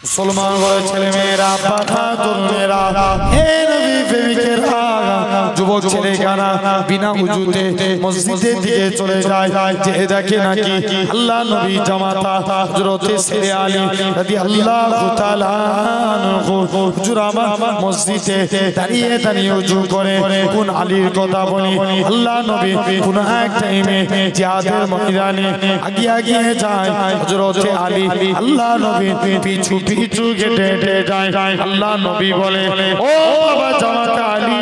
মুসলমান ঘরের ছেলে মেয়েরা, বাধা তরুণেরা, হে নবী প্রেমিকেরা, যুবক ছেলেখানা বিনা উজুতে মসজিদের দিকে চলে যায়, যে দেখে নাকি আল্লাহ নবী জামাতা হযরত শেরে আলী রাদিয়াল্লাহু তাআলা আনহু হুজুর আমার মসজিদে দাঁড়িয়ে দাঁড়িয়ে উজু করে। কোন আলীর কথা বলি? আল্লাহ নবী কোন এক টাইমে জিহাদের ময়দানে আগিয়ে যায়, হযরত আলী আল্লাহ নবী পিছু পিছু হেঁটে হেঁটে যায়। আল্লাহ নবী বলে, ও বাবা জামাতা আলী।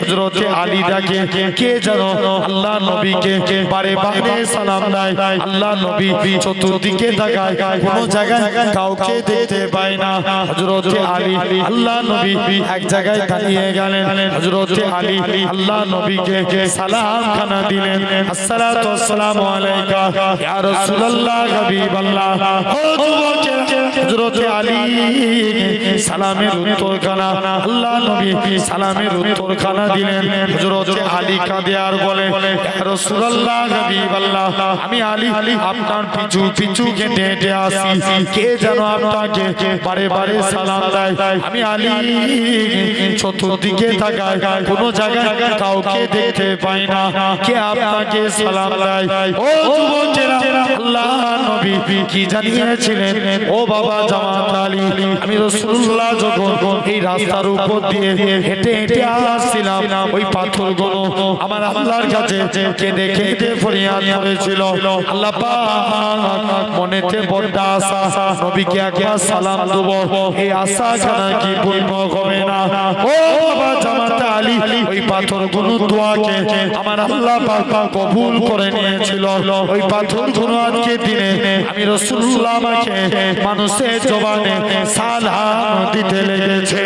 হযরত আলী ডাকে, কে জানো? আল্লাহ নবীকে বারে বারে সালাম দেয়। আল্লাহ নবী চতুর্দিকে তাকায়, কোনো জায়গায় কাউকে দেখতে পায় না। হযরত আলী আল্লাহ নবী এক জায়গায় দাঁড়িয়ে গেলেন। হযরত আলী আল্লাহ নবীকে সালাম খানা দিলেন, আসসালাতু ওয়াসসালামু আলাইকা ইয়া রাসূলুল্লাহ হাবিবাল্লাহ। ও যুবকেরা, হযরত আলী সালামের উত্তর খানা আল্লাহ নবী সালামের উত্তর খানা দিলেন। হযরত আলী কাঁদে আর বলে, ইয়া রাসূলুল্লাহ হাবিবাল্লাহ, আমি আলী আপনার পিছু পিছু হেঁটে হেঁটে আসি, কে যেন আপনাকে বারে বারে সালাম দেয়। আমি আলী চতুর্দিকে তাকাই, কোনো জায়গায় কাউকে দেখতে পাই না, কে আপনাকে সালাম দেয়? ও যুবকেরা, আল্লাহ নবী কি জানিয়েছিলেন? ও বাবা জামাত আলী, আমি রাসূলুল্লাহ যখন এই রাস্তার উপর দিয়ে হেঁটে হেঁটে আসছিলাম, ওই পাথরগুলো আমার আল্লাহর কাছে কেঁদে কেঁদে ফরিয়াদ করেছিল। আল্লাহ পাক মনেতে বড় আশা, নবীকে একবার সালাম দেব, এই আশা খানা কি পূর্ণ হবে না? ও বাবা জামাত আলী, ওই পাথরগুলো দোয়াকে আমার আল্লাহ পাক কবুল করে নিয়েছিল। ওই পাথরগুলো আজকে দিনে আমি রাসূলুল্লাহ আমাকে মানুষের জবানে সালাম দিতে লেগেছে।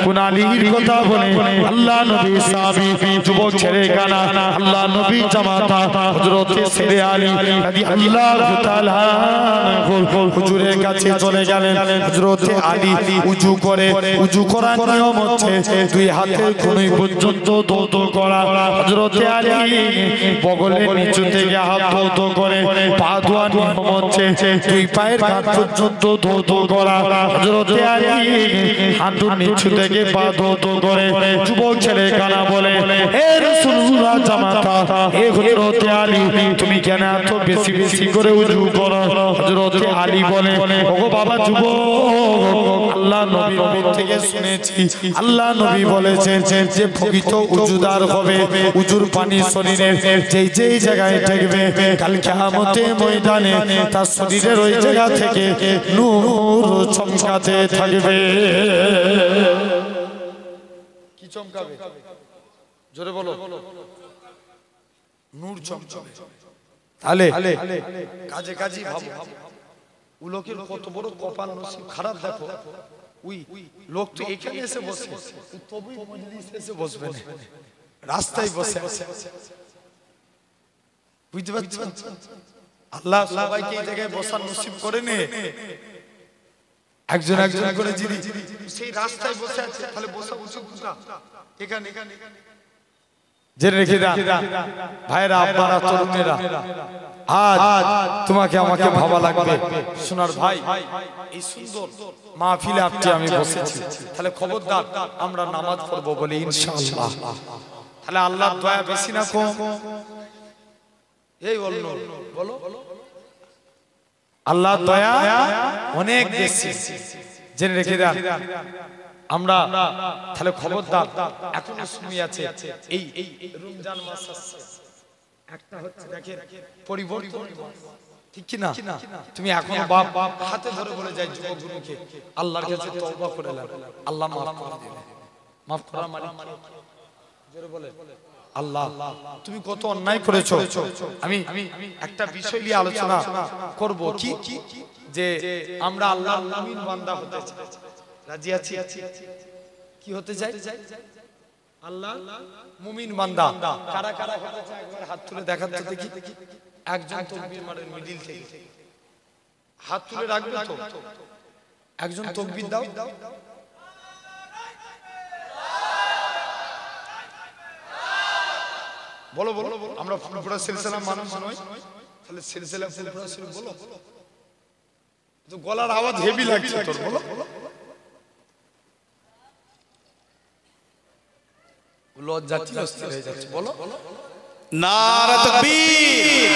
কোন আলীর কথা বলে? আল্লাহ নবী সাহাবী যুবক ছেড়ে গানা আল্লাহ নবী জামাতা হযরত শেরে আলী রাদিয়াল্লাহু তাআলা হুজুরের কাছে চলে গেলেন। হযরত আলী উজু করে, উজু করার নিয়ম হচ্ছে দুই হাতের কনুই পর্যন্ত ধৌত করা। হযরত আলী বগলের নিচু থেকে হাত ধৌত করে, পা ধোয়ার নিয়ম হচ্ছে দুই পায়ের কাঁধ পর্যন্ত ধৌত করা। হযরত আলী হাঁটুর নিচু থেকে পা ধৌত করে। যুবক ছেলে কানা বলে, হে রাসূলুল্লাহ জামাতা, হে হযরত আলী, তুমি কেন এত বেশি বেশি করে উজু করো? হযরত আলী বলে, ওগো বাবা যুবক, আল্লাহ নবী থেকে শুনেছি, আল্লাহ নবী বলেছেন যে প্রকৃত উজুদার হবে, উজুর পানি শরীরের যেই যেই জায়গায় ঠেকবে, কাল কিয়ামতের ময়দানে তার শরীরের ওই জায়গা থেকে নূর চমকাতে থাকবে। কি চমকাবে? জোরে বলো। নূর চমকাবে। তাহলে কাজে কাজে ভাবো, লোকের কত বড় কপাল নসিব খারাপ। দেখো, ওই লোক তো এখানে এসে বসে, তবেই মজলিসে এসে বসবে না, রাস্তায় বসে আছে। বুঝতে পারছেন? আল্লাহ সবাইকে এই জায়গায় বসার নসিব করে নে। একজন একজন করে যিনি সেই রাস্তায় বসে আছে, তাহলে বসা উচিত না এখানে। জেনে রেখে দাও ভাইরা, আব্বারা, তরুণেরা, আজ তোমাকে আমাকে ভাবা লাগবে। সোনার ভাই, এই সুন্দর মাহফিলে আপনি আমি বসেছি, তাহলে খবরদার আমরা নামাজ পড়বো বলে ইনশাআল্লাহ। তাহলে আল্লাহর দয়া বেশি না কম? এই বলো, আল্লাহর দয়া অনেক বেশি। জেনে রেখে দাও আমরা, তাহলে খবরদার এখনো সময় আছে। এই রমজান মাস আসছে, একটা হচ্ছে দেখেন পরিবর্তন, ঠিক কি না? তুমি এখনো বাপ হাতে ধরে বলে যাই যুবকগুলোকে, আল্লাহর কাছে তওবা করে নাও, আল্লাহ মাফ করে দেবে। মাফ করা মানে জোরে বলে, আল্লাহ তুমি কত অন্যায় করেছো। আমি একটা বিষয় নিয়ে আলোচনা করব, কি যে আমরা আল্লাহর মুমিন বান্দা হতে চাই। রাজি আছি? কি হতে চাই? আল্লাহ মুমিন বান্দা। কারা কারা হতে চায় একবার হাত তুলে দেখান তো দেখি। একজন তাকবীর মারেন মিডিল থেকে, হাত তুলে রাখবে তো। একজন তাকবীর দাও। বলো বলো, আমরা ফুলপুরা সিলসিলা মানুষ নই, তাহলে সিলসিলা ফুলপুরা বলো। গলার আওয়াজ হেভি লাগছে তোর, বলো লজ্জা অস্থির হয়ে যাচ্ছে, বলো নারে তাকবীর,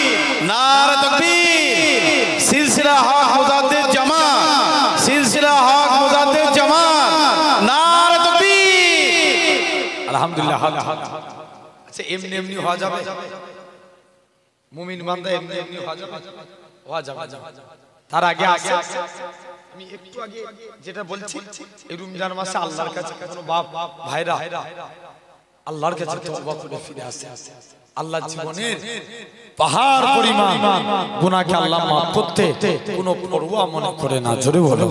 নারে তাকবীর। সিলসিলা হক মুজাদ্দিদ জামাত, সিলসিলা হক মুজাদ্দিদ জামাত, নারে তাকবীর। আলহামদুলিল্লাহ। আচ্ছা এমনি এমনি হওয়া যাবে? মুমিন বান্দা এমনি এমনি হওয়া যাবে? হওয়া যাবে। তার আগে আমি একটু আগে যেটা বলছি, এই রমজান মাসে আল্লাহর কাছে কোনো বাপ ভাইরা আল্লাহর কাছে তওবা করে ফিরে আসে। আল্লাহ জীবনের পাহাড় পরিমাণ গুনাহকে আল্লাহ মাফ করতে কোনো পরোয়া মনে করে না। জোরে বলো,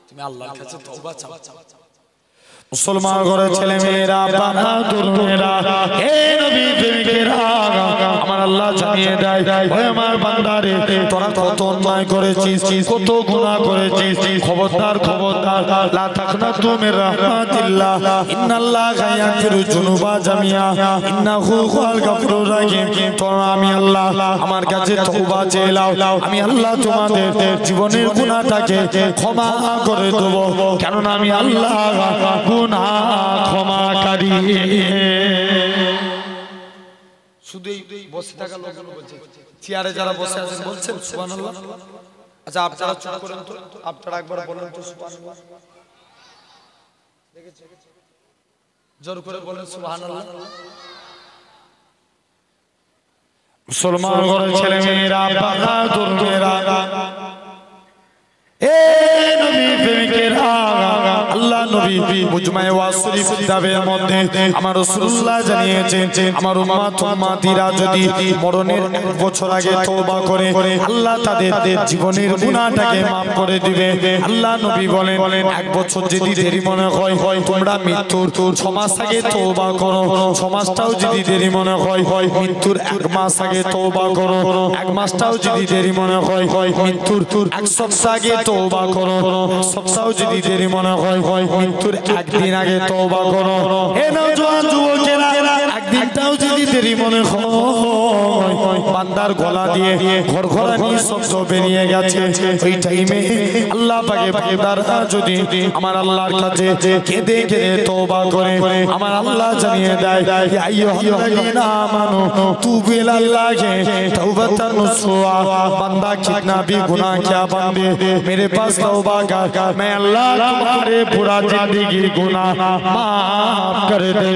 তুমি আল্লাহর কাছে তওবা চাও। মুসলমান ঘরে ছেলে মেয়েরা, বাহাদুর মেয়েরা, হে নবী প্রেমিকেরা, আমার আল্লাহ জানিয়ে দেয়, ওই আমার বান্দারে তোরা কত অন্যায় করেছিস, কত গুনাহ করেছিস, খবরদার খবরদার, লা তাকনাতু মির রাহমাতিল্লাহ, ইন্নাল্লাহা ইয়াগফিরু যুনুবা জামিআ, ইন্নাহু হুয়াল গাফুরুর রাহিম। তোমরা আমি আল্লাহ আমার কাছে তওবা চেয়ে নাও, আমি আল্লাহ তোমাদের জীবনের গুনাহটাকে ক্ষমা করে দেব, কেননা আমি আল্লাহ গুনাহ ক্ষমাকারী। শুধু এই বসে থাকা লোকগুলো বলছে, চেয়ারে যারা বসে আছেন বলছেন সুবহানাল্লাহ। আচ্ছা আপনারা চুপ করেন তো, আপনারা একবার বলেন তো সুবহানাল্লাহ। জোর করে বলেন সুবহানাল্লাহ। মুসলমান ঘরের ছেলে মেয়েরা, বাহাদুর মেয়েরা, এ নবী প্রেমিকেরা, আল্লাহ নবী মুজমায়ে ওয়াসিফ কিতাবের মধ্যে আমার রাসূলুল্লাহ জানিয়েছেন, আমার উম্মতিরা যদি মরণের 1 বছর আগে তওবা করে আল্লাহ তাদের জীবনের গুনাহটাকে maaf করে দিবে। আল্লাহ নবী বলেন 1 বছর যদি দেরি মনে হয়, তোমরা মৃত্যুর 6 মাস আগে তওবা করো, 6 মাসটাও যদি দেরি মনে হয়, মৃত্যুর 1 মাস আগে তওবা করো, 1 মাসটাও যদি দেরি মনে হয়, মৃত্যুর 1 সপ্তাহ আগে তওবা করো, সপ্তাহও যদি দেরি মনে হয়, মৃত্যুর 1 দিন আগে তওবা করো। হে নওজোয়ান যুবকেরা, 1 দিনটাও যদি দেরি মনে হয়, বান্দার গলা দিয়ে ঘরঘরানি শব্দ বেরিয়ে গেছে, ওই টাইমে আল্লাহ পাকে বান্দারা যদি আমার আল্লাহর কাছে কেঁদে কেঁদে তওবা করে, আমার আল্লাহ জানিয়ে দেয়, ইয়া আইয়ুহাল্লাযীনা আমানু তুবু ইলাল্লাহি তাওবাতান নসুহা, বান্দা कितना भी गुनाह क्या बंदे मेरे पास तौबा कर, मैं अल्लाह तुम्हारे पूरा जिंदगी गुनाह माफ कर दे।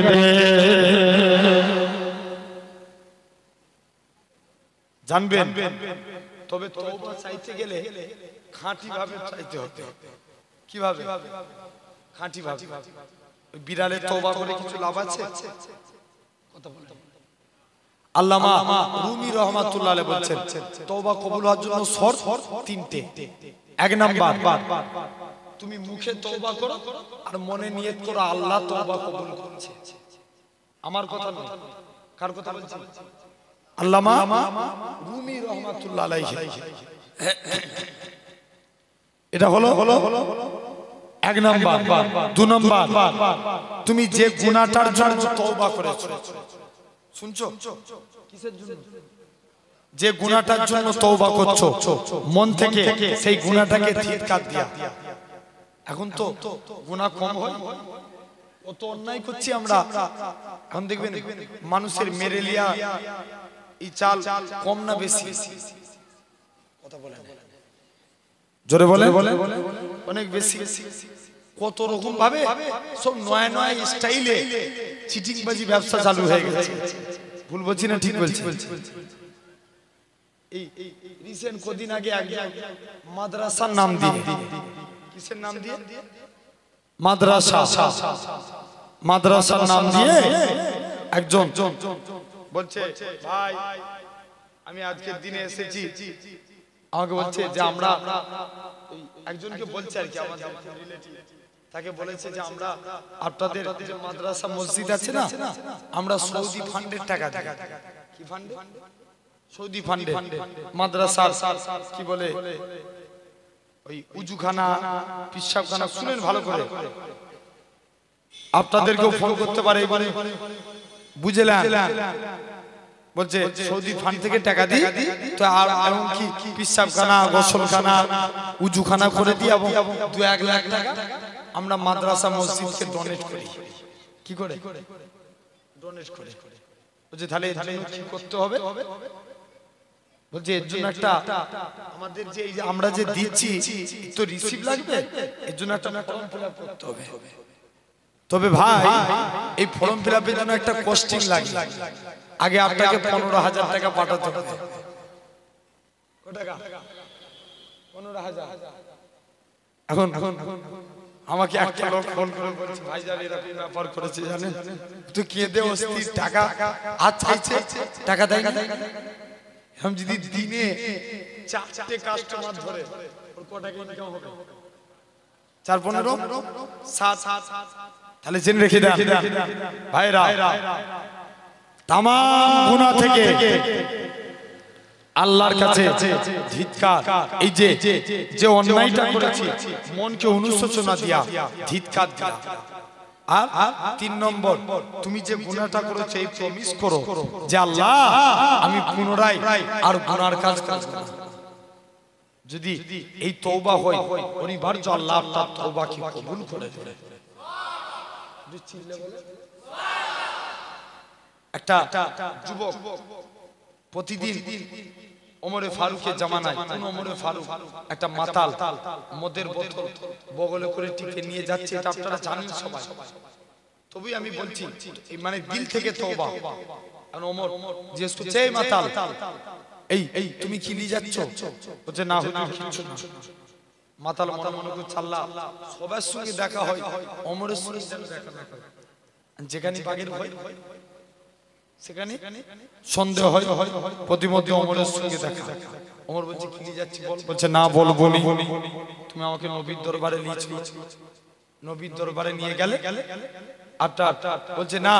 জানবেন তবে তওবা চাইতে গেলে খাঁটি ভাবে চাইতে হবে। কিভাবে? খাঁটি ভাবে। বিড়ালে তওবা করে কিছু লাভ আছে? কথা বলেন। আল্লামা রুমি রহমাতুল্লাহ আলাইহি বলছেন তওবা কবুল হওয়ার জন্য শর্ত 3টে। 1 নাম্বার, তুমি মুখে তওবা করো আর মনে নিয়ত করো আল্লাহ তওবা কবুল করছে। আমার কথা নয়, কার কথা বলছি? আল্লামা রুমি রহমাতুল্লাহ আলাইহি। এটা হলো 1 নাম্বার। 2 নাম্বার, তুমি যে গুনাহটার জন্য তওবা করেছো, শুনছো? কিসের জন্য? যে গুনাহটার জন্য তওবা করছো, মন থেকে সেই গুনাহটাকে ধিক্কার দিয়া। এখন তো গুনাহ কম হয়, কত অন্যায় করছি আমরা। এখন দেখবেন মানুষের মেরেলিয়া এই চাল কম না বেশি? কথা বলেন, জোরে বলেন। অনেক বেশি। কত রকম ভাবে সব নয়া নয়া স্টাইলে চিটিংবাজি ব্যবসা চালু হয়ে গেছে। ভুল বলছি না ঠিক বলছি? এই রিসেন্ট কদিন আগে একজন মাদ্রাসার নাম দিয়ে, কিসের নাম দিয়ে? মাদ্রাসার নাম দিয়ে একজন বলছে, ভাই আমি আজকের দিনে এসেছি, আমাকে বলছে যে আমরা একজনকে বলছে আর কি, আমাদের রিলেটিভ, তাকে বলেছে যে আমরা আপনাদের যে মাদ্রাসা মসজিদ আছে না, আমরা সৌদি ফান্ডের টাকা দিই। কি ফান্ডে? সৌদি ফান্ডে মাদ্রাসার কি বলে ওই উজুখানা, পিশাবখানা, শুনেন ভালো করে, আপনাদেরকেও ফোন করতে পারে, বুঝলেন? বলছে সৌদি ফান্ড থেকে টাকা দিই তো আর এমন কি পিসাবখানা গোসলখানা উজুখানা করে দিই এবং 2-1 লাখ টাকা আমরা মাদ্রাসা মসজিদকে ডোনেট করি। কি করে ডোনেট করে? বলছে তাহলে এর জন্য কি করতে হবে? বলছে এর জন্য একটা আমাদের যে এই যে আমরা যে দিচ্ছি তো রিসিভ লাগবে, এর জন্য একটা ফর্ম ফিল আপ করতে হবে। তবে ভাই এই ফর্ম ফিল আপের জন্য একটা কস্টিং লাগে। আগে আপনাকে 15,000 টাকা পাঠাতে হবে। কত টাকা? 15,000। এখন আমাকে একটা লোক ফোন করে বলেছে ভাইজান এরকম ব্যাপার করেছে জানেন, তো কেঁদে অস্থির টাকা হাত চাইছে, টাকা দেয় না। আমি যদি দিনে 4টে কাস্টমার ধরে ওর কত টাকা ইনকাম হবে? 4-15 7 তাহলে জেনে রেখে দেন ভাইরা, তাম গুনাহ থেকে আল্লাহর কাছে ধিক্কার। এই যে অন্যায়টা করেছি মনকে অনুশোচনা দিয়া ধিক্কার দিয়া। আর 3 নম্বর, তুমি যে গুনাহটা করেছো এই প্রমিস করো যে আল্লাহ আমি পুনরায় আর গুনার কাজ করব না। যদি এই তওবা হয় অনিবার্য আল্লাহ তার তওবাকে কবুল করে নেবে। একটা যুবক প্রতিদিন ওমরে ফারুকের জামানায় কোন ওমরে ফারুক একটা মাতাল মদের বোতল বগলে করে টিকে নিয়ে যাচ্ছে, এটা আপনারা জানেন সবাই। তবে আমি বলছি মানে দিল থেকে তওবা। কারণ ওমর জিজ্ঞেস করছে এই মাতাল এই তুমি কি নিয়ে যাচ্ছ? বলছে না হুজুর কিছু না। মাতাল মনে মনে করছে আল্লাহ সবার সঙ্গে দেখা হয়, ওমরের সঙ্গে দেখা না হয়। যেখানে বাগের হয় সেখানে সন্দেহ হয়, প্রতিমধ্যে ওমরের সঙ্গে দেখা। ওমর বলছে কি নিয়ে যাচ্ছি বল? বলছে না বলবো নি। তুমি আমাকে নবীর দরবারে নিয়েছো, নবীর দরবারে নিয়ে গেলে বলছে না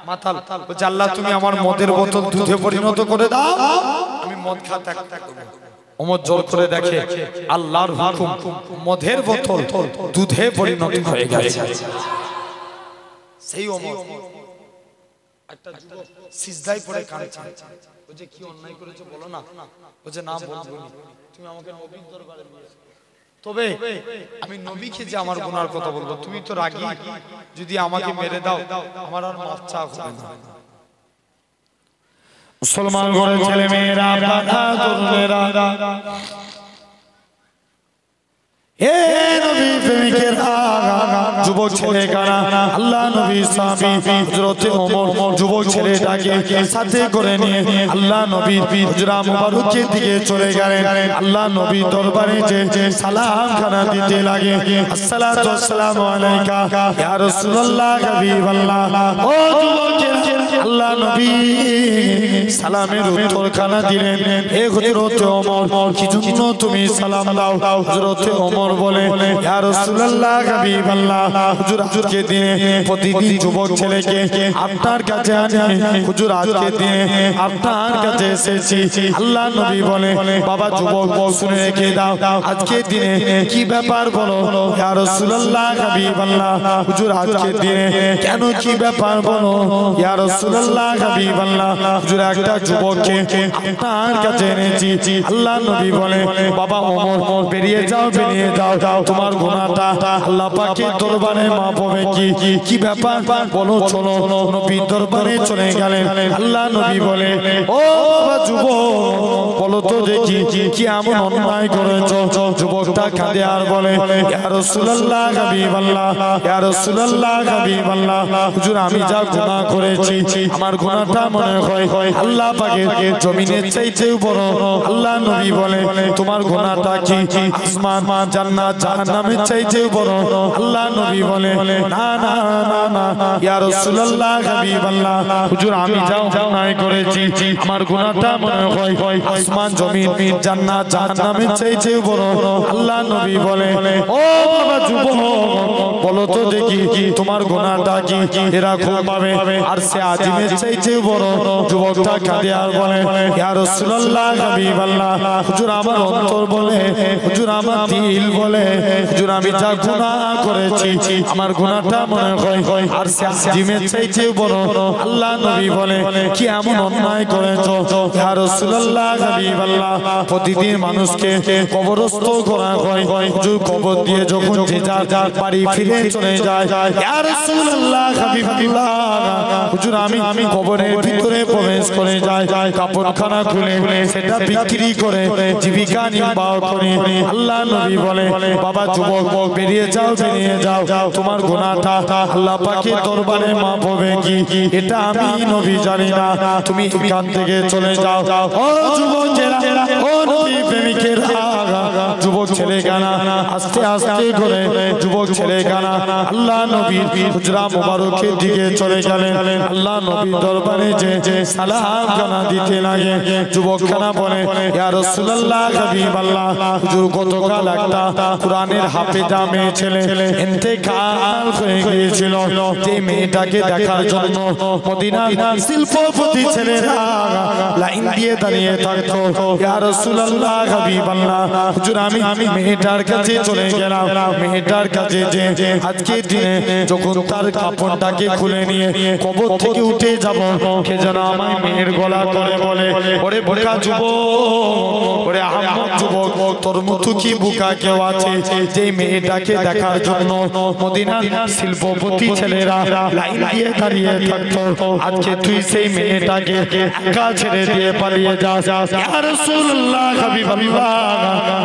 মাতাল। বলছে আল্লাহ তুমি আমার মদের বোতল দুধে পরিণত করে দাও, আমি মদ খাতে থাকবো। ওমর জোর করে দেখে আল্লাহর হুকুম, মদের বোতল দুধে পরিণত হয়ে গেছে। সেই ওমর একটা যুবক সিজদায় পড়ে কাঁদছে। বলছে কি অন্যায় করেছো বলো না? বলছে না বলবো না, তুমি আমাকে নবীর দরবারে নিয়ে এসো। তবে আমি নবীকে যে আমার গুনার কথা বলবো, তুমি তো রাগী, যদি আমাকে মেরে দাও আমার আর মাফ চাওয়া হবে না। মুসলমান ঘরের ছেলে মেয়েরা, বাধা তরুণেরা, হে নবী প্রেমিকেরা, যুবক ছেলে কারা আল্লাহ নবী সাহাবী হযরত ওমর যুবক ছেলেটাকে সাথে করে নিয়ে আল্লাহ নবীর হুজরা মুবারকের দিকে চলে গেলেন। আল্লাহ নবী দরবারে যে সালাম খানা দিতে লাগে, আসসালাতু ওয়াসসালামু আলাইকা ইয়া রাসূলুল্লাহ হাবিবাল্লাহ। ও যুবকেরা, আল্লাহ নবী সালামের উত্তর খানা দিলেন, হে হযরত ওমর কি জন্য তুমি সালাম দাও? হযরত ওমর বলে ইয়া রাসূলুল্লাহ হাবিবাল্লাহ, হুজুর আজকে দিনে প্রতিদিন যুবক ছেলেকে আপনার কাছে আনে, হুজুর আজকে দিনে আপনার কাছে এসেছি। আল্লাহ নবী বলে বাবা যুবক শুনে রেখে দাও, আজকে দিনে কি ব্যাপার বলো? ইয়া রাসূলুল্লাহ হাবিবাল্লাহ, হুজুর আজকে দিনে কেন কি ব্যাপার বলো? ইয়া রাসূলুল্লাহ হাবিবাল্লাহ, হুজুর একটা যুবককে আপনার কাছে এনেছি। আল্লাহ নবী বলে বাবা ওমর বেরিয়ে যাও, বেরিয়ে যাও, তোমার গুনাহটা আল্লাহ পাকের দরবারে মাফ হবে। কি ব্যাপার বলো? চলো। নবী দরবারে চলে গেলেন। আল্লাহ নবী বলে ও বাবা যুবক বলো তো দেখি কি এমন অন্যায় করেছো? যুবকটা কাঁদে আর বলে ইয়া রাসূলুল্লাহ হাবিবাল্লাহ, ইয়া রাসূলুল্লাহ হাবিবাল্লাহ, হুজুর আমি যা গুনাহ করেছি আমার গুনাহটা মনে হয় আল্লাহ পাকের জমিনের চাইতেও বড়। আল্লাহ নবী বলে তোমার গুনাহটা কি আসমান জান্নাত জাহান্নামের চাইতেও বড়? আল্লাহ নবী বলে না না না না ইয়া রাসূলুল্লাহ হাবিবাল্লাহ, হুজুর আমি যা অন্যায় করেছি আমার গুনাহটা মনে হয় আসমান জমিন জান্নাত জাহান্নামের চাইতেও বড়। আল্লাহ নবী বলে ও বাবা যুবক বলো তো দেখি তোমার গুনাহটা কি এরকম ভাবে আর সে আজিমের চাইতেও বড়? যুবকটা কাঁদে আর বলে ইয়া রাসূলুল্লাহ হাবিবাল্লাহ, হুজুর আমার অন্তর বলে, হুজুর আমার দিল বলে, হুজুর আমি যা গুনাহ করেছি আমার গুনাহটা মনে হয় আর আজিমের চাইতে বড় আল্লাহ নবী বলে কি এমন অন্যায় করেছো ইয়া রাসূলুল্লাহ হাবিবাল্লাহ প্রতিদিন মানুষকে কবরস্থ করা হয় হুজুর কবর দিয়ে যখন যে যার বাড়ি ফিরে চলে যায় ইয়া রাসূলুল্লাহ হাবিবাল্লাহ হুজুর আমি কবরের ভিতরে প্রবেশ করে যাই কাপড়খানা খুলে সেটা বিক্রি করে জীবিকা নির্বাহ করি আল্লাহ নবী বলে বাবা যুবক বেরিয়ে যাও তোমার গুনাহটা আল্লাহ পাকের দরবারে মাফ হবে কি এটা আমি নবী জানি না তুমি এখান থেকে চলে যাও ও যুবকেরা ও নবী প্রেমিকেরা যুবক ছেলে গানা আস্তে আস্তে করে যুবক ছেলে গানা আল্লাহ নবীর হুজরা মুবারকের দিকে চলে গেলেন আল্লাহ নবীর দরবারে যে সালাম গানা দিতে লাগে যুবক গানা বলে ইয়া রাসূলুল্লাহ হাবিবাল্লাহ হুজুর গতকাল একটা কুরআনের হাফেজা মেয়ে ছেলে ইন্তেকাল হয়ে গিয়েছিল যে মেয়েটাকে দেখার জন্য মদিনার শিল্পপতি ছেলেরা লাইন দিয়ে দাঁড়িয়ে থাকতো ইয়া রাসূলুল্লাহ হাবিবাল্লাহ হুজুর আমি মেয়েটার কাছে চলে গেলাম মেয়েটার কাছে যে আজকে দিনে যখন তার কাপড়টাকে খুলে নিয়ে কবর থেকে উঠে যাব কে যেন আমার মেয়ের গলা ধরে বলে ওরে বোকা যুবক ওরে আহমদ যুবক তোর মতো কি বোকা কেউ আছে যে মেয়েটাকে দেখার জন্য মদিনার শিল্পপতি ছেলেরা লাইন দিয়ে দাঁড়িয়ে থাকতো আজকে তুই সেই মেয়েটাকে একা ছেড়ে দিয়ে পালিয়ে যাস ইয়া রাসূলুল্লাহ হাবিবাল্লাহ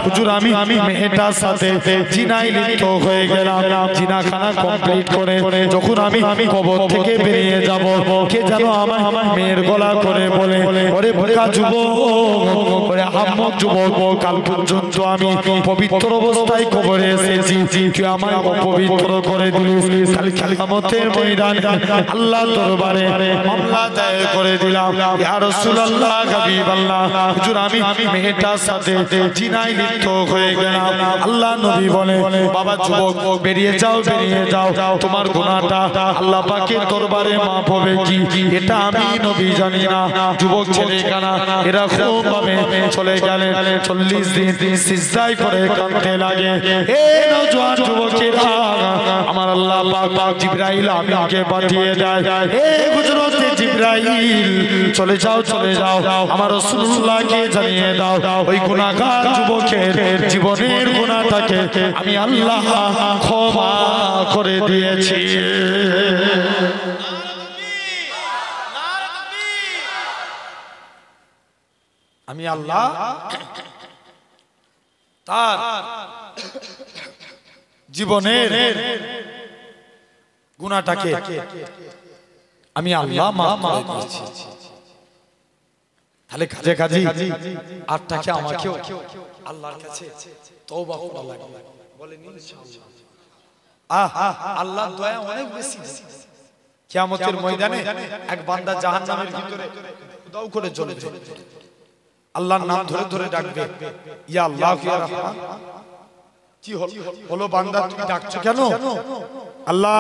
হুজুর আমি মেয়েটার সাথে জিনায় লিপ্ত হয়ে গেলাম জিনাখানা কমপ্লিট করে যখন আমি কবর থেকে বেরিয়ে যাব কে যেন আমার মেয়ের গলা করে বলে ওরে বোকা যুবক ওরে আহমদ যুবক কাল পর্যন্ত আমি পবিত্র অবস্থায় কবরে এসেছি তুই আমায় অপবিত্র করে দিলিস কাল কিয়ামতের ময়দানে আল্লাহর দরবারে মামলা দায়ের করে দিলাম ইয়া রাসূলুল্লাহ হাবিবাল্লাহ হুজুর আমি মেয়েটার সাথে জিনায় লিপ্ত হয়ে গেলাম আল্লাহ নবী বলে বাবা যুবক বেরিয়ে যাও তোমার গুনাহটা আল্লাহ পাকের দরবারে মাফ হবে কি এটা আমি নবী জানি না যুবক ছেলে কানা এরকম ভাবে চলে গেলেন 40 দিন সিজদায় পড়ে কাঁদতে লাগে হে নওজোয়ান যুবকেরা আমার আল্লাহ পাক জিবরাইল আমিনকে পাঠিয়ে দেয় হে হযরতে জিবরাইল চলে যাও আমার রাসূলুল্লাহকে জানিয়ে দাও ওই গুনাহগার যুবকের জীবনের গুনাহটাকে আমি আল্লাহ ক্ষমা করে দিয়েছি আমি আল্লাহ তার জীবনের গুনাহটাকে আমি আল্লাহ মাফ করে দিয়েছি তাহলে কাজে আরটাকে আমাকেও আল্লাহর কাছে তওবা করা লাগবে বলেন ইনশাআল্লাহ আল্লাহর দয়া অনেক বেশি কিয়ামতের ময়দানে এক বান্দা জাহান্নামের ভিতরে খুদাও করে জ্বলবে আল্লাহর নাম ধরে ডাকবে ইয়া আল্লাহ ইয়া রহমান কি হলো বান্দা তুমি ডাকছো কেন আল্লাহ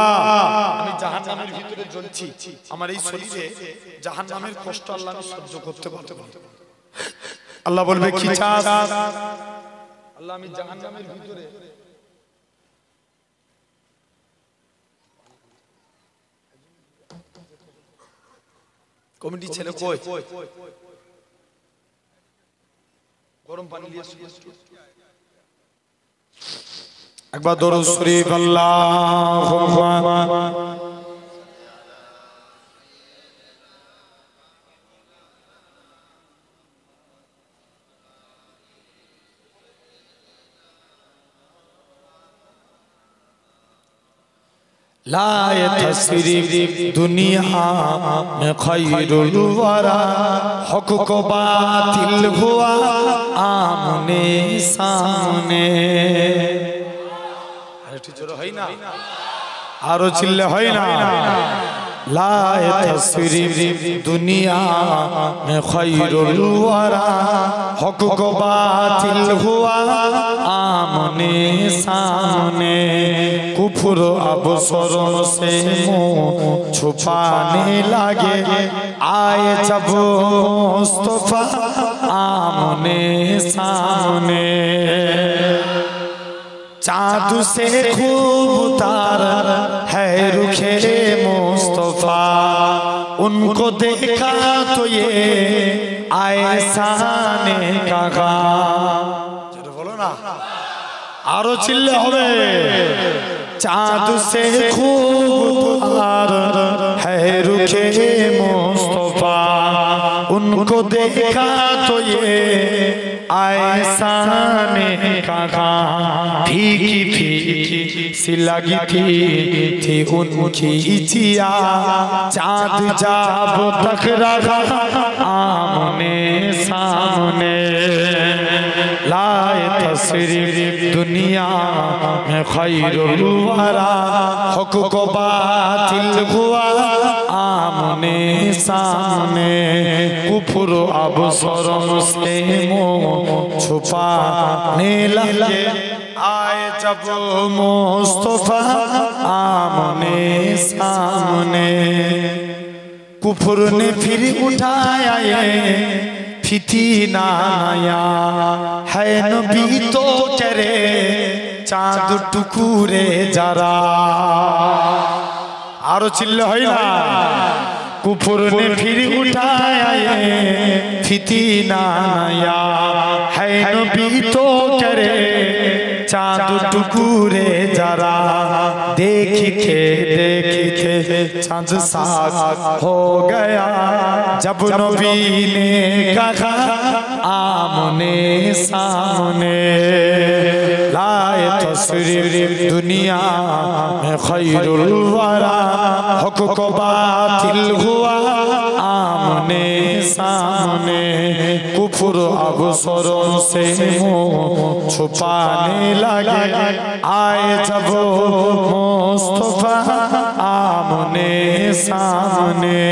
আমি জাহান্নামের ভিতরে জ্বলছি আমার এই শরীরে জাহান্নামের কষ্ট আল্লাহ আমি সহ্য করতে পারবো না আল্লাহ বলবে কি চাস আল্লাহ আমি জাহান্নামের ভিতরে কমিটি ছেলে কই গরম পানি নিয়ে একবার দরুদ শরীফ আল্লাহুম্মা لا يتصرف दुनिया में खैरुल वरा हक को बातिल हुआ आमने सामने आरो चिल्ले है ना ला तस्वीर दुनिया में खैरुल वरा हक को बातिल हुआ आमने सामने कुफर अबसरों से मुँह छुपाने लगे आए जब मुस्तफा आमने सामने चाँद से खूब तार है रुखे मुस्तफा उनको देखा तो ये आए साने का बोलो ना आरो चिल्ले होवे चाँद से खूब तार है रुखे मुस्तफा उनको देखा तो ये आए साने का फीकी फीकी सी लगी थी उनकी जिया चाँद जाब तक रखा आमने सामने लाए तस्रीर दुनिया में खैरुल वरा हक को बातिल हुआ आमने सामने कुफर अब शर्म से मुँह छुपाने लगे आए जब मुस्तफा आमने सामने कुफर ने फिर उठाया ये फिtina नया है नबी तो करे चाँद टुकुरे जरा आरो चिल्ले होई ना कुफर ने फिर उठाया ये फिtina नया है नबी तो करे चाँद टुकुरे जरा देखते चाँद साफ हो गया जब नबी ने कहा आमने सामने लाए तस्वीर दुनिया में खैरुल वरा हक को बातिल हुआ आमने सामने कुफर अब शर्म से मुँह छुपाने लगे आए जब मुस्तफा आमने सामने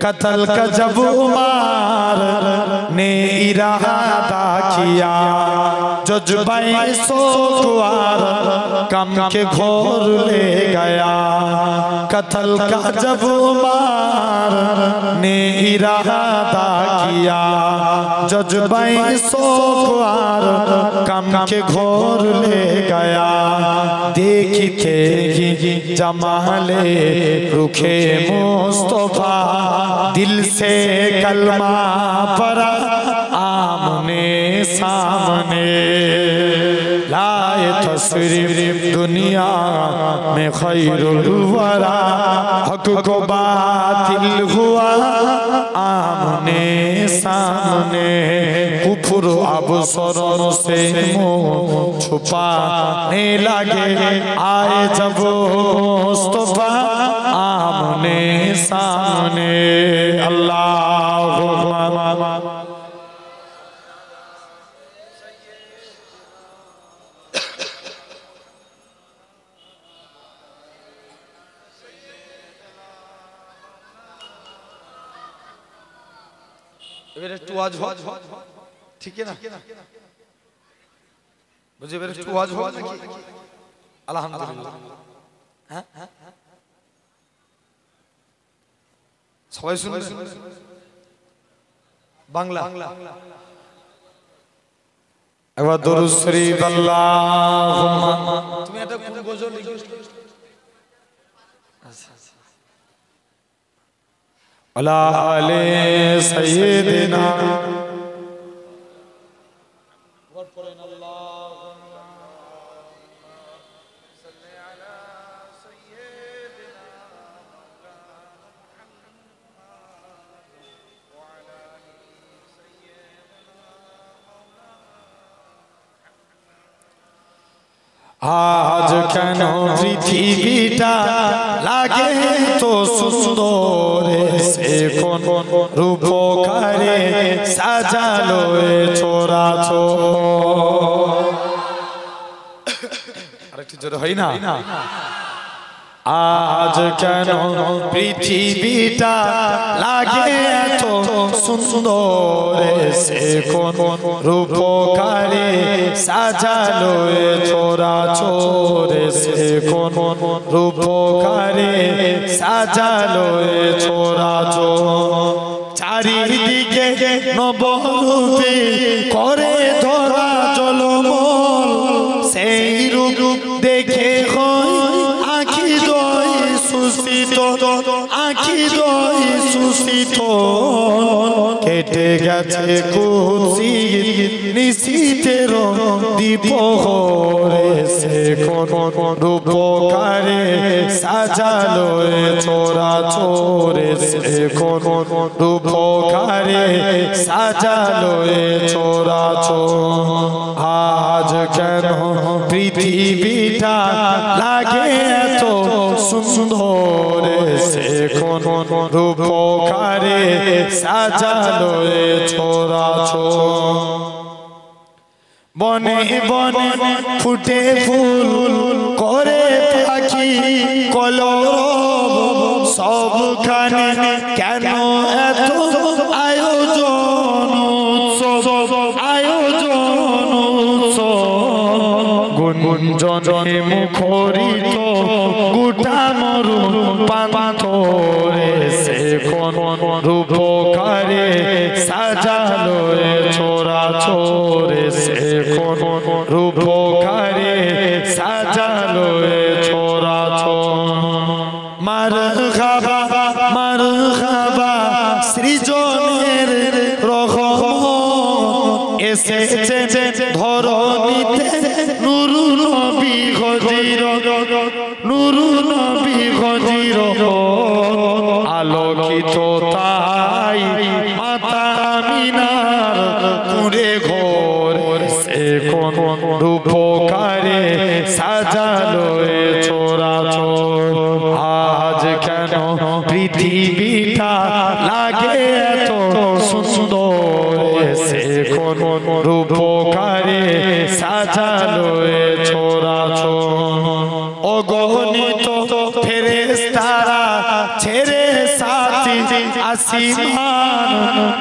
कत्ल का जब उमर ने इरादा किया जज्बाए सोगवार कम के घोर ले गया कत्ल का जब उमर ने इरादा किया जज्बाए सोगवार कम के घोर ले गया देखते ही जमाले रुखे मुस्तफा दिल से कलमा पड़ा आमने सामने लाए तस्वीर दुनिया में खैरुल वरा हक को बातिल हुआ आमने सामने कुफर अब शर्म से मुँह छुपाने लगे आए जब मुस्तफा आमने सामने अल्लाह একটু আওয়াজ হোক ঠিক না বুঝে একটু আওয়াজ হোক নাকি আলহামদুলিল্লাহ হ্যাঁ সবাই শুনবে বাংলা একবার দরুদ শরীফ আল্লাহুম্মা তুমি এটা কোন গজল লিখেছো আচ্ছা আলা আলে সাইয়্যিদিনা ওয়ার্ড করেন আল্লাহুম্মা সাল্লি আলা সাইয়্যিদিনা মাওলানা মুহাম্মদ ওয়া আলা আলি সাইয়্যিদিনা মাওলানা আজ কেন পৃথিবীটা লাগে তো সুন্দর সে কোন রূপকারে সাজালো এ চোরাচোর আরেকটু জোরে হয় না আজ কেন পৃথিবীটা লাগে এত সুন্দর সে কোন রূপকারে সাজালো এ চোরাচোর সে কোন রূপকারে সাজালো এ চোরাচোর চারিদিকে নবরূপে করে ধরা জলমল সেই শীতল কেটে গেছে কুৎসি নিশীথের দীপহরে সে কোন রূপকারে সাজালো চরাচরে সে কোন রূপকারে সাজালো চরাচর আজ কেন পৃথিবীটা লাগে এত সুন্দর সে কোন রূপকারে সাজালো চরাচর বনে বনে ফুটে ফুল করে পাখি কলরব সবখানে কেন এত আয়োজন উৎসব আয়োজন উৎসব গুঞ্জনে মুখরিত গোটা মরু পাথরে সে কোন রূপকারে সাজালো চরাচরে সে কোন রূপকারে সাজালো চরাচর মারহাবা সৃজনের রহমত এসেছে ধরণীতে নুরু নবী হযরত নুরু নবী হযরত আলোকিত তাই মাতা আমিনার কুঁড়ে ঘর সে কোন রূপকারে সাজালো চরাচর আজ কেন পৃথিবীটা লাগে এত সুন্দর সে কোন রূপকারে সাজালো চরাচর অগণিত ফেরেশতারা ছেড়ে সাথী আসমান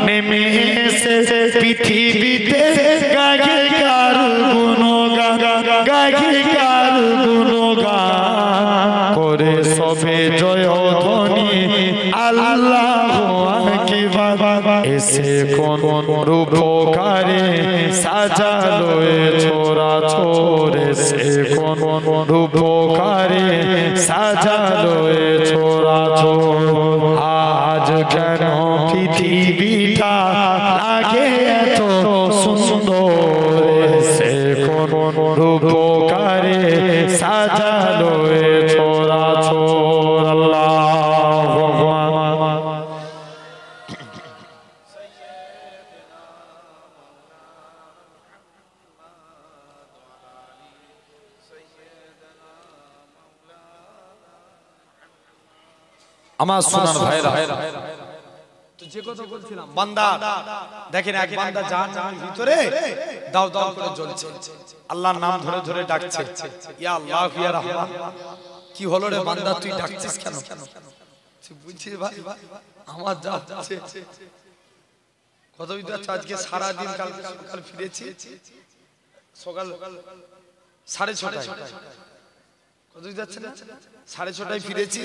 নেমে এসে পৃথিবীতে গায়ে কার গুণগান গায়ে কার গুণগান করে সবে জয় ধ্বনি আল্লাহু আকবার এসে কোন রূপকারে সাজালো চরাচর এসে কোন রূপকারে সাজালো চরাচর আজ কেন পৃথিবীটা লাগে এত সুন্দর সে কোন রূপকারে সাজালো চরাচর আল্লাহু আকবার আমার সোনার ভাইরা তো যে কথা বলছিলাম বান্দা দেখেন এক বান্দা জাহান্নামের ভিতরে দাও দাও করে জ্বলছে আল্লাহর নাম ধরে ধরে ডাকছে ইয়া আল্লাহ ইয়া রহমান কি হলো রে বান্দা তুই ডাকছিস কেন তুই বুঝছিস ভাই আমার যাচ্ছে কত বিদ্যা আজকে সারা দিন কাল ফিরেছি সকাল 6:30 কত যাচ্ছে না 6:30 ফিরেছি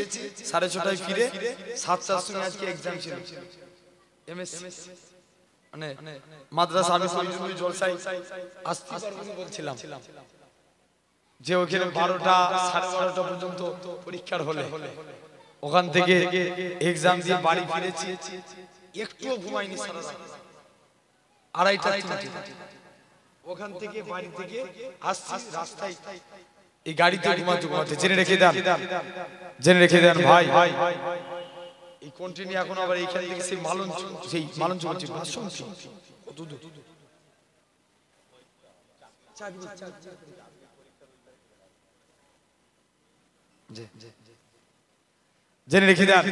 6:30 ফিরে 7টার সময় আজকে एग्जाम ছিল এমএস মানে মাদ্রাসা আমি ওই জলসাই আসতে পারবো বলছিলাম যে ওখানে 12টা 12:30 পর্যন্ত পরীক্ষার হলে ওখান থেকে एग्जाम দিয়ে বাড়ি ফিরেছি একটুও ঘুমাইনি সারা রাত 2:30 ওখান থেকে বাড়ি থেকে আসছি রাস্তায় এই গাড়িতে ঘুমাতে জেনে রেখে দেন ভাই এই কন্টিনিউ এখন আবার এইখান থেকে সেই মালঞ্চ হচ্ছে ভাষণ কত দূর জেনে রেখে দেন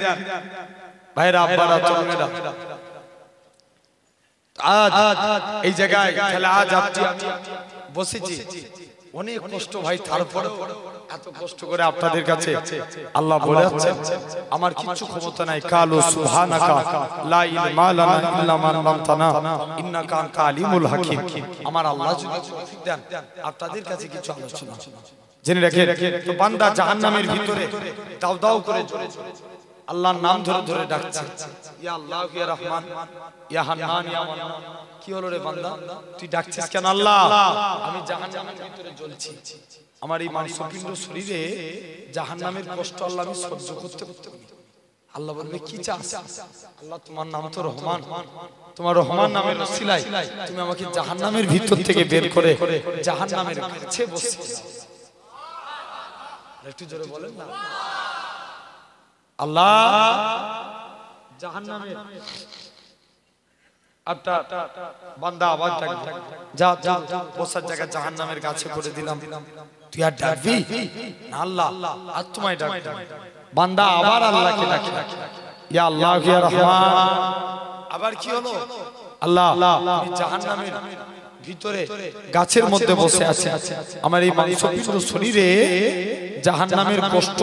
ভাইরা আব্বারা চলমেরা আজ এই জায়গায় তাহলে আজ আপনি বসেছি অনেক কষ্ট ভাই তারপরে এত কষ্ট করে আপনাদের কাছে আল্লাহ বলে যাচ্ছেন আমার কিছু ক্ষমতা নাই কালু সুবহানাকা লা ইলমা লানা ইল্লা মা আল্লামতানা ইন্নাকা আনতা আলিমুল হাকিম আমার আল্লাহ যদি তৌফিক দেন আপনাদের কাছে কিছু আলোচনা জেনে রাখেন তো বান্দা জাহান্নামের ভিতরে দাও দাও করে আল্লাহর নাম ধরে ধরে ডাকছে ইয়া আল্লাহ ইয়া রহমান ইয়া হান্নান ইয়া মান্নান কি হলো রে বান্দা তুই ডাকছিস কেন আল্লাহ আমি জাহান্নামের ভিতরে জ্বলছি আমার এই মাংসপিণ্ড শরীরে জাহান্নামের কষ্ট আল্লাহ আমি সহ্য করতে আল্লাহ বলবে কি চাস? আল্লাহ তোমার নাম তো রহমান, তোমার রহমান নামের ওসিলায় তুমি আমাকে জাহান্নামের ভিতর থেকে বের করে জাহান্নামের কাছে বসিয়ে দাও। একটু জোরে বলেন না। আল্লাহ জাহান্নামের আটা বান্দা আবার ডাকবে, যা যা বসার জায়গা জাহান্নামের কাছে করে দিলাম, তুই আর ডাকবি না? আল্লাহ আর তোমায় ডাকবে। বান্দা আবার আল্লাহকে ডাকে, ইয়া আল্লাহ ইয়া রহমান। আবার কি হলো? আল্লাহ আমি জাহান্নামের ভিতরে গাছের মধ্যে বসে আছি, আমার এই মাংসপিণ্ড শরীরে জাহান্নামের কষ্ট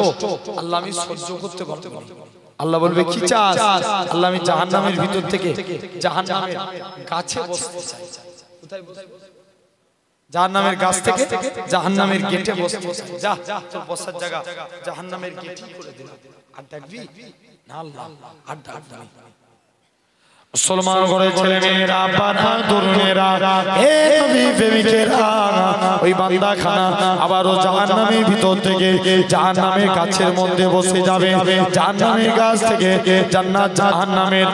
আল্লাহ আমি সহ্য করতে পারবো না। আল্লাহ বলবে কি চাস? আল্লাহ আমি জাহান্নামের ভিতর থেকে জাহান্নামের গাছে বসতে চাই। কোথায় বসতে? জাহান্নামের গাছ থেকে জাহান্নামের গেটে বসতে চাই। যা তোর বসার জায়গা জাহান্নামের গেটই করে দিলাম, আর ডাকবি না? আল্লাহ আর ডাকবি। মুসলমান করে ছেলে মেয়েরা, বাহাদুর মেয়েরা, হে নবী প্রেমিকেরা, ওই বান্দা খানা আবারও জাহান্নামের ভিতর থেকে জাহান্নামের গাছের মধ্যে বসে যাবে। জাহান্নামের গাছ থেকে জান্নাত জাহান্নামের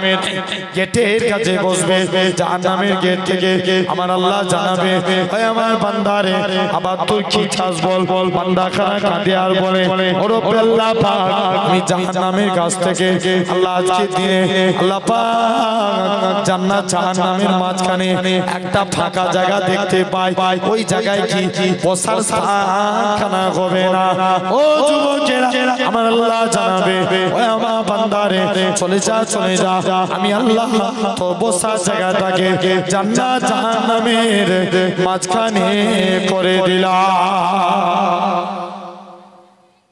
গেটের কাছে বসবে। জাহান্নামের গেট থেকে আমার আল্লাহ জানাবে, হে আমার বান্দারে, আবার তুই কি চাস বল? বান্দা খানা কাঁদে আর বলে, ও রব্বে আল্লাহ পাক, আমি জাহান্নামের গাছ থেকে আল্লাহ আজকে দিনে আল্লাহ পাক জান্নাত জাহান্নামের মাঝখানে একটা ফাঁকা জায়গা দেখতে পাই, ওই জায়গায় কি বসার স্থানখানা হবে না? ও যুবকেরা, আমার আল্লাহ জানাবে, ও আমার বান্দারে, চলে যা চলে যা, আমি আল্লাহ তো বসার জায়গাটাকে জান্নাত জাহান্নামের মাঝখানে করে দিলাম।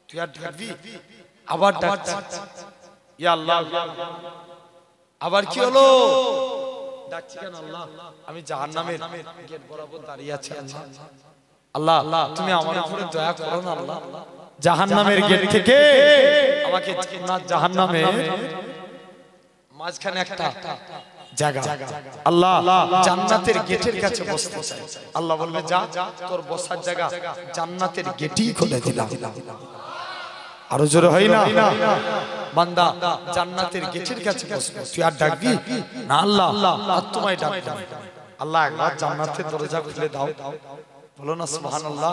তুই আর ডাকবি? আবার ডাক, ইয়া আল্লাহ। আবার কি হলো? ডাকছি কেন? আল্লাহ আমি জাহান্নামের গেট বরাবর দাঁড়িয়ে আছি, আল্লাহ তুমি আমার উপরে দয়া করো না। আল্লাহ জাহান্নামের গেট থেকে আমাকে জাহান্নামের মাঝখানে একটা জায়গা, আল্লাহ জান্নাতের গেটের কাছে বসতে চাই। আল্লাহ বলবে, যা তোর বসার জায়গা জান্নাতের গেটই খুলে দিলাম। আরো জোরে হয় না? বান্দা জান্নাতের গেটের কাছে বসবে, তুই আর ডাকবি না? আল্লাহ আর তোমায় ডাকবো। আল্লাহ একবার জান্নাতের দরজা খুলে দাও, বলো না সুবহানাল্লাহ।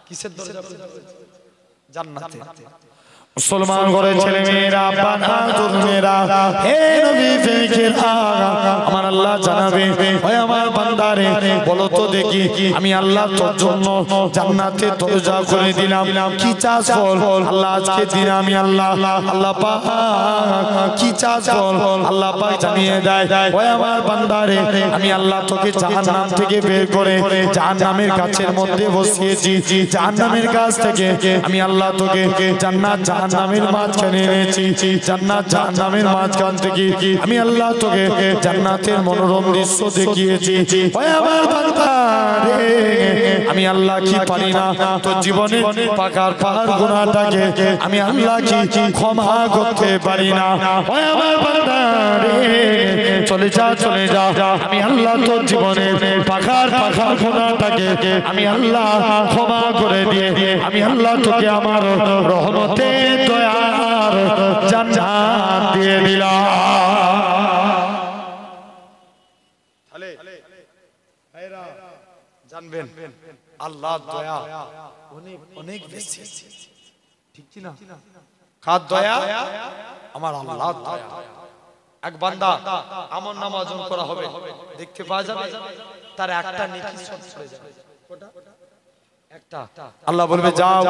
কিসের দরজা? জান্নাতের। মুসলমান ঘরের ছেলে মেয়েরা, বাহাদুর মেয়েরা, হে নবী প্রেমিকেরা, আমার আল্লাহ জানাবে, ওই আমার বান্দারে, বলো তো দেখি, আমি আল্লাহ তোর জন্য জান্নাতের দরজা করে দিলাম, কি চাস বল? আল্লাহ আজকে দিন আমি আল্লাহ আল্লাহ পাক কি চাস বল? আল্লাহ পাক জানিয়ে দেয়, ওই আমার বান্দারে, আমি আল্লাহ তোকে জাহান্নাম থেকে বের করে জাহান্নামের গাছের মধ্যে বসিয়েছি। জাহান্নামের গাছ থেকে আমি আল্লাহ তোকে জান্নাত জাহান্নামের মাঝখানে এনেছি। জান্নাত জাহান্নামের মাঝখান থেকে আমি আল্লাহ তোকে জান্নাতের মনোরম দৃশ্য দেখিয়েছি। ওই আমার বান্দা রে, আমি আল্লাহ কি পারি না তোর জীবনে পাকার পাহাড় গুনাহটাকে আমি আল্লাহ কি ক্ষমা করতে পারি না? ওই আমার বান্দা রে, চলে যা চলে যা, আমি আল্লাহ তোর জীবনে পাকার পাহাড় গুনাহটাকে আমি আল্লাহ ক্ষমা করে দিয়ে আমি আল্লাহ তোকে আমার রহমতে দয়ার জান্নাত দিয়ে দিলাম। জানবেন আল্লাহ দয়া অনেক অনেক বেশি, ঠিক কি না? কার দয়া? আমার আল্লাহ দয়া। এক বান্দা আমল নামা অর্জন করা হবে, দেখতে পাওয়া যাবে তার একটা নেকি সব চলে যাবে। একটা আল্লাহ বলবে, যাও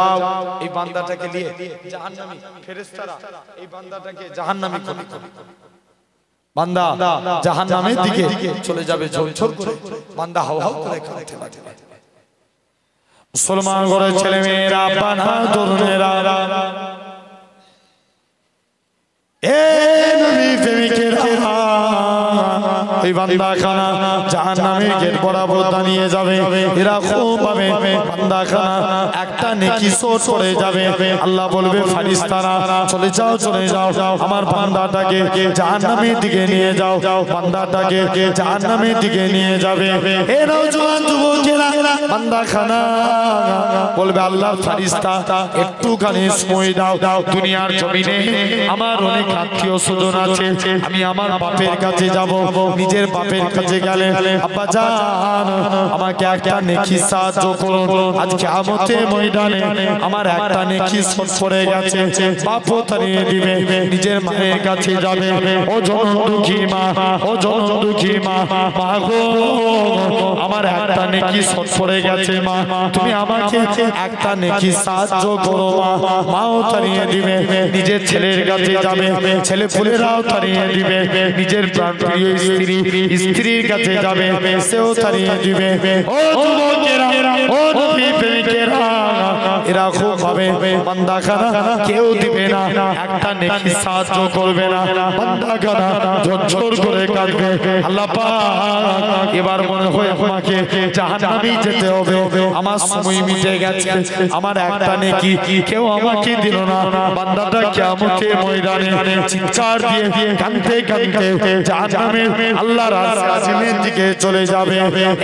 এই বান্দাটাকে নিয়ে জাহান্নামী ফেরেশতারা এই বান্দাটাকে জাহান্নামী করে দিবে। বান্দা জাহান্নামের দিকে চলে যাবে, ঝরঝর করে বান্দা হাওয়া করে কাঁদতে লাগবে। মুসলমান ঘরের ছেলে মেয়েরা, বাহাদুর মেয়েরা, এ নবী প্রেমিকেরা, ওই বান্দাখানা জাহান্নামের গেট বরাবর দাঁড়িয়ে যাবে এরকম ভাবে বান্দাখানা একটা নেকি শোধ করে যাবে আল্লাহ বলবে ফেরেশতারা চলে যাও আমার বান্দাটাকে জাহান্নামের দিকে নিয়ে যাও বান্দাটাকে জাহান্নামের দিকে নিয়ে যাবে এ নওজোয়ান যুবকেরা বান্দাখানা বলবে আল্লাহর ফেরেশতা একটুখানি সময় দাও দুনিয়ার জমিনে আমার অনেক আত্মীয় স্বজন আছে আমি আমার বাপের কাছে যাব নিজের বাপের কাছে গেলে আব্বা জান আমাকে একটা নেকি সাহায্য করুন আজ কিয়ামতের ময়দানে আমার একটা নেকি শোধ পড়ে গেছে বাপও তাড়িয়ে দিবে নিজের মায়ের কাছে যাবে ও জনম দুঃখী মা ও জনম দুঃখী মা গো আমার একটা নেকি শোধ পড়ে গেছে মা তুমি আমাকে একটা নেকি সাহায্য করো মা মাও তাড়িয়ে দিবে নিজের ছেলের কাছে যাবে ছেলে পুলেরাও তাড়িয়ে দিবে নিজের প্রিয় স্ত্রীর কাছে যাবে সেও তাড়িয়ে দিবে ও যুবকেরা ও নবী প্রেমিকেরা এরকম ভাবে বান্দাখানা কেউ দিবে না একটা নেকি সাহায্য করবে না বান্দাখানা ঝরঝর করে কাঁদবে আল্লাহ পাক এবার মনে হয় আমাকে জাহান্নামে যেতে হবে আমার সময় মিটে গেছে আমার একটা নেকি কেউ আমাকে দিল না বান্দাটা কিয়ামতের ময়দানে চিৎকার দিয়ে কাঁদতে কাঁদতে জাহান্নামে আল্লাহর আরশের দিকে চলে যাবে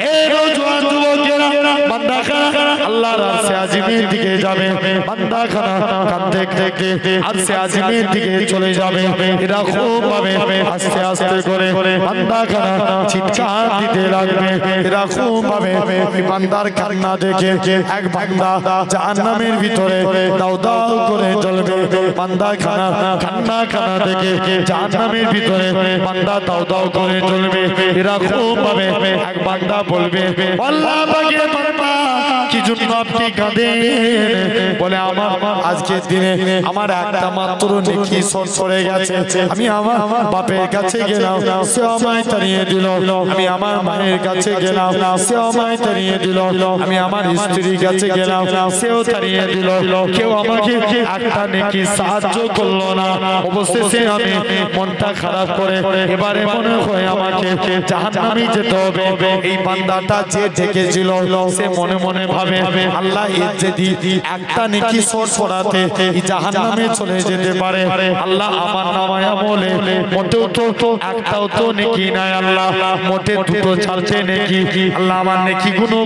এ নওজোয়ান যুবকেরা বান্দাখানা আল্লাহর আরশের দিকে যাবে বান্দাখানা কাঁদতে কাঁদতে আরশের দিকে চলে যাবে এরকম ভাবে আস্তে আস্তে করে বান্দাখানা চিৎকার দিতে লাগবে এরকম ভাবে বান্দার কান্না দেখে এক বান্দা জাহান্নামের ভিতরে দাউ দাউ করে জ্বলবে বান্দাখানা কান্না দেখে জাহান্নামের ভিতরে বান্দা দাউ দাউ করে জ্বলবে এরকম ভাবে এক বান্দা বলবে আল্লাহ পাকের বান্দা কি জন্য আপনি কাঁদেন বলে আমার আজকের দিনে আমার একটা মাত্র নেকি শোধ পড়ে গেছে আমি আমার বাপের কাছে গেলাম সে আমায় তাড়িয়ে দিল আমি আমার মায়ের কাছে গেলাম সে আমায় তাড়িয়ে দিল আমি আমার স্ত্রীর কাছে গেলাম সেও তাড়িয়ে দিল কেউ আমাকে একটা নেকি সাহায্য করলো না অবশেষে আমি মনটা খারাপ করে এবারে মনে হয় আমাকে জাহান্নামে যেতে হবে এই বান্দাটা যে ডেকেছিল সে মনে মনে ভাবে আল্লাহ যদি একটা নেকি শোধ করাতে এই জাহান্নামে চলে যেতে পারে আল্লাহ আমার নামায় আমলে মোটেও তো একটাও তো নেকি নাই আল্লাহ মোটে দুটো চারটে নেকি আল্লাহ আমার নেকি কোনো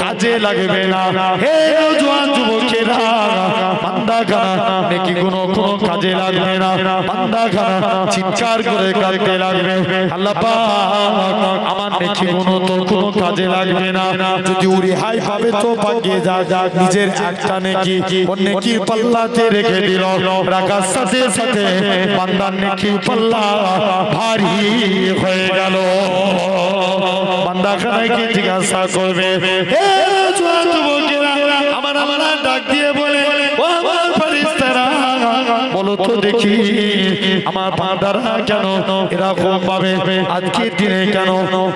কাজে লাগবে না হে নওজোয়ান যুবকেরা বান্দাখানা নেকি কোনো কাজে লাগবে না বান্দাখানা চিৎকার করে কাঁদতে লাগবে আল্লাহ পাক আমার নেকি কোনো কাজে লাগবে না যদি রেহাই পাবে তো পাকিয়ে যাক নিজের একটা নেকি অন্য নেকির পাল্লাতে রেখে দিল রাখার সাথে সাথে বান্দার নেকির পাল্লা ভারী হয়ে গেল বান্দাখানাকে জিজ্ঞাসা করবে হে নওজোয়ান যুবকেরা আমার ডাক দিয়ে বলে ও আমার ফেরেশতারা বলো তো দেখি আমার বান্দারা কেন এরকম ভাবে আজকের দিনে কেন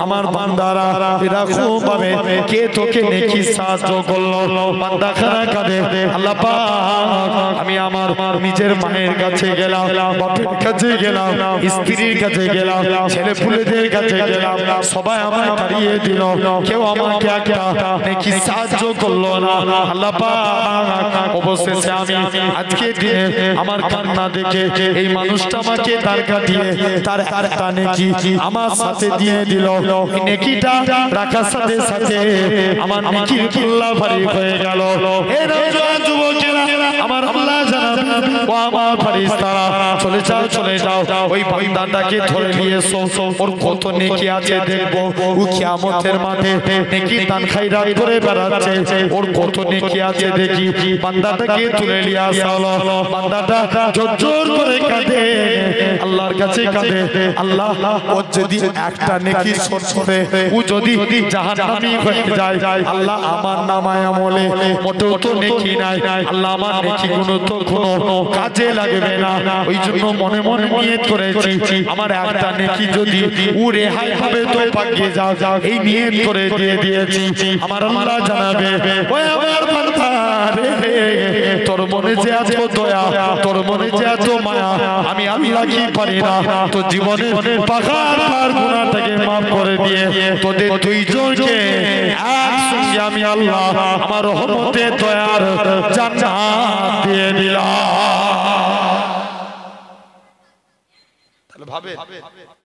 আমার বান্দারা এরকম ভাবে কে তোকে নেকি সাহায্য করলো বান্দাখানা কাঁদে আল্লাহ পাক আমি আমার নিজের মায়ের কাছে গেলাম বাপের কাছে গেলাম স্ত্রীর কাছে গেলাম ছেলে পুলেদের কাছে গেলাম সবাই আমায় তাড়িয়ে দিল কেউ আমাকে একটা নেকি সাহায্য করলো না আল্লাহ পাক অবশেষে আমি আজকে দিনে আমার কান্না দেখে এই মানুষটা আমাকে তারকা দিয়ে তার একটা নেকি আমার সাথে দিয়ে দিল নেকিটা রাখার সাথে সাথে আমার নেকির পাল্লা ভারী হয়ে গেল হে নওজোয়ান যুবকেরা আমার আল্লাহ জানাবেন ও আমার ফেরেশতারা চলে যাও ওই বান্দাটাকে ধরে নিয়ে এসো ওর কত নেকি আছে দেখবো ও কিয়ামতের মাঠে নেকি দান খায়রাত করে বেড়াচ্ছে ওর কত নেকি আছে দেখি বান্দাটাকে তুলে নিয়ে আসা হলো বান্দাটা জোর করে কাঁদে আল্লাহর কাছে কাঁদে আল্লাহ ও যদি একটা নেকি শোধ করে ও যদি জাহান্নামী হয়ে যায় আল্লাহ আমার নামায় আমলে মোটেও তো নেকি নাই আল্লাহ আমার নেকি কোনো তো কোনো কাজে লাগবে না ওই জন্য মনে মনে নিয়ত করেছি আমার একটা নেকি যদি ও রেহাই পাবে তো পাকিয়ে যাও এই নিয়ত করে দিয়ে দিয়েছি আমার আল্লাহ জানাবে ওই আমার বান্দা রে তোর মনে যে এত দয়া, তোর মনে যে এত মায়া, আমি আল্লাহ কি পারি না তো জীবনের পাখার গুনাহটাকে মাফ করে দিয়ে তোদের দুইজনকে একসঙ্গে আমি আল্লাহ আমার রহমতে দয়ার জান্নাত দিয়ে দিলাম। তাহলে ভাবে